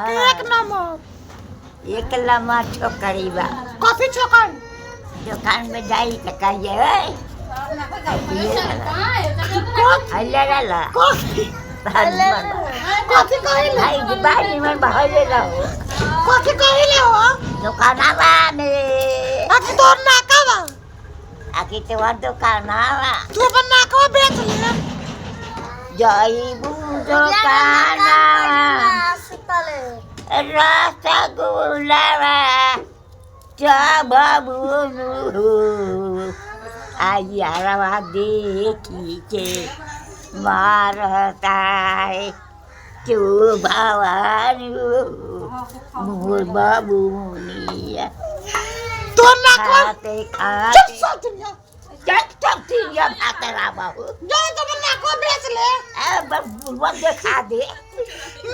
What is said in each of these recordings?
के एक नंबर एक लम्हा छोकरी बा कॉफी छोकर दुकान में जाई त कहिए ओए हल्ला ला कॉफी कॉफी कहिले भाई बानी में बहले रहो कॉफी कहिले हो दुकानवा में आखिर तोर नाकावा आखि तो दुकानवा तू अपन नाकावा बेच ले जाइबू दुकानवा रसगुल्लावा चबबुनु आयारवा देखी के मारता है चुभवानु मोर बाबुनिया तोर नाकावा खाते चुप खाते सो दुनिया चक तीया भाते रा बाबू जाए तो अपन नाकावा बेच ले ए बबुआ देखा दे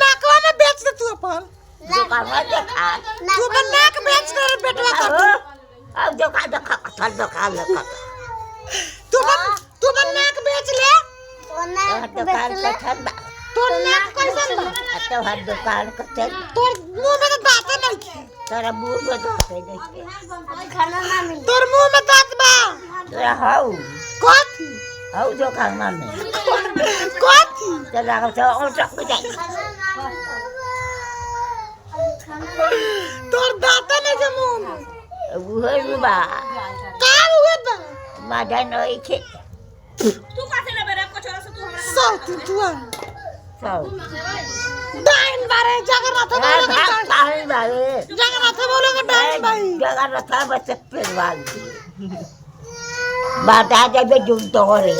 नाकावा में बेच दे तू अपन दुकान में देखा तू अपन नाक बेच दे रे बेटवा कर अब दुकान देखा कथल दुकान देखा तू अपन नाक बेच ले दुकान कथल बा तोर नाक कैसन बा तो हर दुकान कथल तोर मुंह में तो दांत नहीं है तोरा मुंह में देखते नहीं तोर मुंह में दांत बा तोरा हाउ कथी हाउ दुकान में कथी तेरा तो और तक जाए तोर दांत नहीं के मुंह में वो बा का हुए बा मदन ओई के तू कासे ले बेरे को छोरा से तू हमरा सौ तुआ सब डाइन बारे जगन्नाथ बोलो के डाइन काहे बारे जगन्नाथ बोलो के डाइन भाई जगह रखा बस पेरवाल बाटा जब जुन तो रे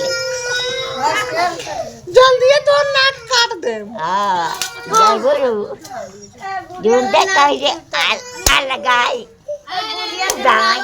जल्दी तो नाक काट दे हां जय गुरु जुन दे कहे आ लगाई दाई